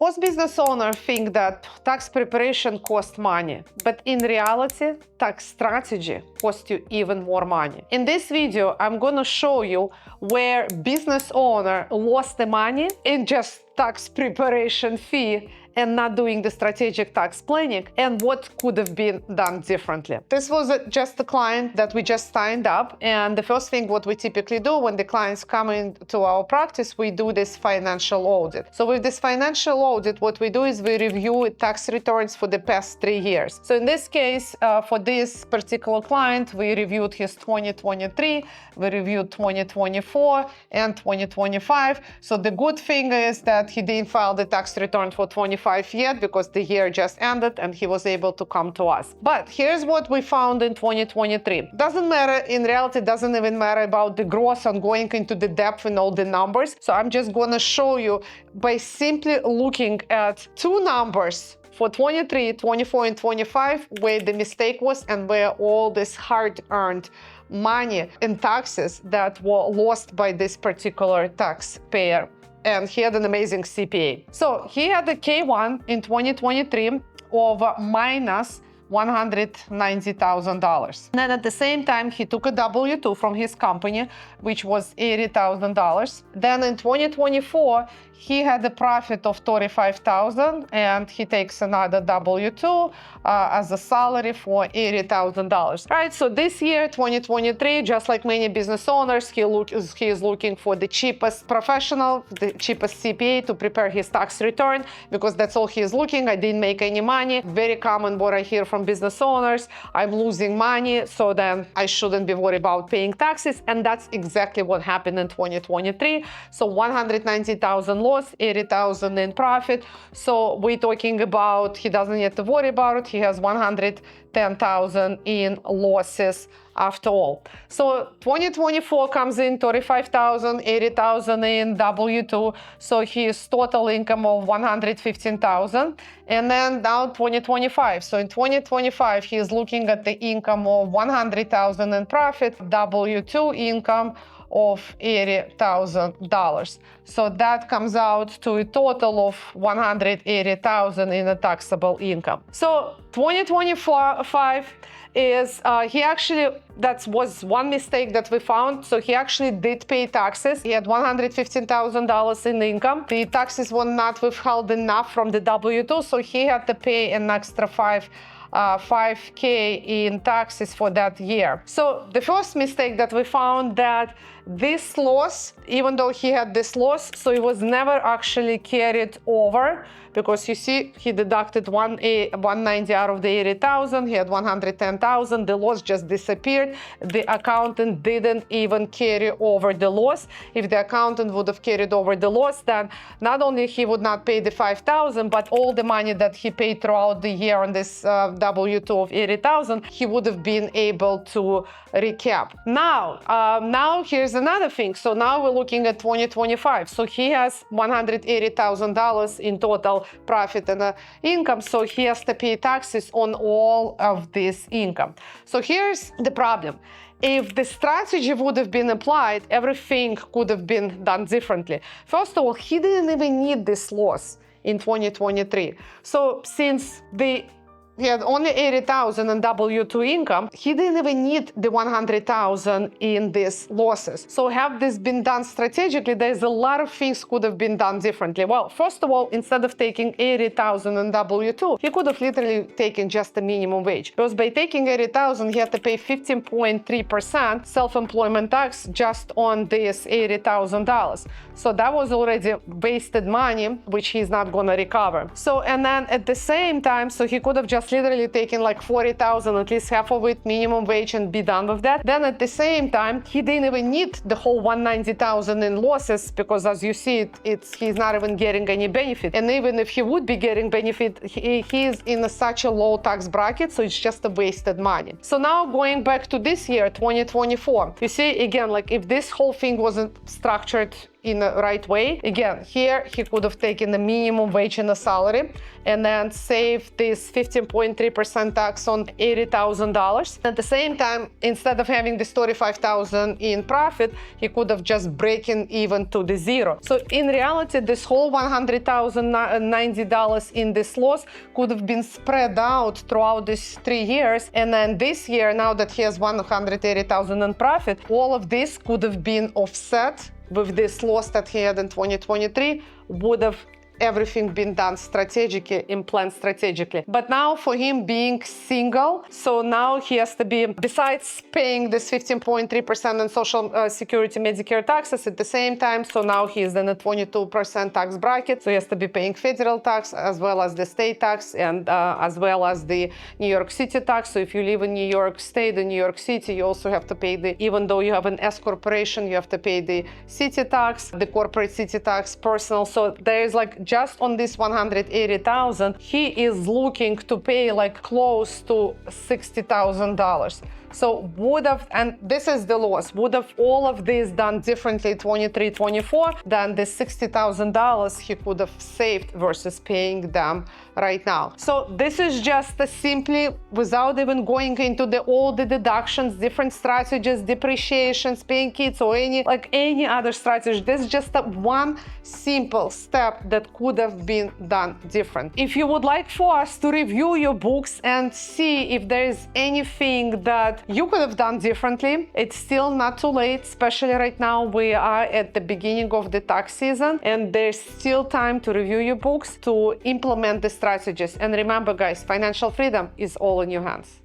Most business owners think that tax preparation costs money, but in reality, tax strategy costs you even more money. In this video, I'm gonna show you where business owner lost the money in just tax preparation fee and not doing the strategic tax planning, and what could have been done differently. This was just a client that we just signed up, and the first thing what we typically do when the clients come into our practice, we do this financial audit. So with this financial audit, what we do is we review tax returns for the past 3 years. So in this case, for this particular client, we reviewed his 2023, we reviewed 2024 and 2025. So the good thing is that he didn't file the tax return for 2025 yet because the year just ended and he was able to come to us. But here's what we found in 2023. Doesn't matter, in reality, doesn't even matter about the gross and going into the depth in all the numbers. So I'm just gonna show you by simply looking at two numbers for 23, 24, and 25, where the mistake was and where all this hard-earned money in taxes that were lost by this particular taxpayer. And he had an amazing CPA. So he had a K1 in 2023 of minus $190,000. Then at the same time, he took a W-2 from his company, which was $80,000. Then in 2024, he had a profit of $35,000, and he takes another W-2 as a salary for $80,000. Right, so this year, 2023, just like many business owners, he is looking for the cheapest professional, the cheapest CPA to prepare his tax return, because that's all he is looking. I didn't make any money. Very common what I hear from business owners. I'm losing money, so then I shouldn't be worried about paying taxes. And that's exactly what happened in 2023. So 190,000 loss, 80,000 in profit. So we're talking about he doesn't need to worry about it. He has 110,000 in losses after all. So 2024 comes in 35,000, 80,000 in W-2. So his total income of 115,000. And then now 2025. So in 2025, he is looking at the income of 100,000 in profit, W-2 income of $80,000. So that comes out to a total of 180,000 in a taxable income. So 2025 is that was one mistake that we found. So he actually did pay taxes. He had $115,000 in income. The taxes were not withheld enough from the W-2, so he had to pay an extra $5K in taxes for that year. So the first mistake that we found that this loss, even though he had this loss, so it was never actually carried over, because you see he deducted 190 out of the 80,000, he had 110,000, the loss just disappeared. The accountant didn't even carry over the loss. If the accountant would have carried over the loss, then not only he would not pay the 5,000, but all the money that he paid throughout the year on this W-2 of 80,000, he would have been able to recap. Now here's another thing. So now we're looking at 2025. So he has $180,000 in total profit and income. So he has to pay taxes on all of this income. So here's the problem. If the strategy would have been applied, everything could have been done differently. First of all, he didn't even need this loss in 2023. So since he had only 80,000 in W-2 income, he didn't even need the 100,000 in these losses. So have this been done strategically, there's a lot of things could have been done differently. Well, first of all, instead of taking 80,000 in W-2, he could have literally taken just the minimum wage. Because by taking 80,000, he had to pay 15.3% self-employment tax just on this $80,000. So that was already wasted money, which he's not gonna recover. So, and then at the same time, so he could have just literally taken like 40,000, at least half of it, minimum wage, and be done with that. Then at the same time, he didn't even need the whole 190,000 in losses, because as you see, he's not even getting any benefit. And even if he would be getting benefit, he's in such a low tax bracket, so it's just a wasted money. So now going back to this year, 2024, you see again, like if this whole thing wasn't structured in the right way. Again, here he could have taken the minimum wage in a salary and then saved this 15.3% tax on $80,000. At the same time, instead of having this $35,000 in profit, he could have just breaking even to the zero. So in reality, this whole $100,090 in this loss could have been spread out throughout these 3 years. And then this year, now that he has $180,000 in profit, all of this could have been offset with this loss that he had in 2023, would have everything been done strategically, and planned strategically. But now for him being single, so now he has to be, besides paying this 15.3% in Social Security Medicare taxes at the same time, so now he is in a 22% tax bracket, so he has to be paying federal tax as well as the state tax and as well as the New York City tax. So if you live in New York State and New York City, you also have to pay the, even though you have an S corporation, you have to pay the city tax, the corporate city tax, personal. So there is like, just on this 180,000, he is looking to pay like close to $60,000. So would have, and this is the loss, would have all of this done differently 23, 24, then the $60,000 he could have saved versus paying them right now. So this is just simply, without even going into all the deductions, different strategies, depreciations, paying kids, or any other strategy. This is just one simple step that could have been done different. If you would like for us to review your books and see if there is anything that you could have done differently, it's still not too late, especially right now we are at the beginning of the tax season and there's still time to review your books, to implement the strategies. And remember guys, financial freedom is all in your hands.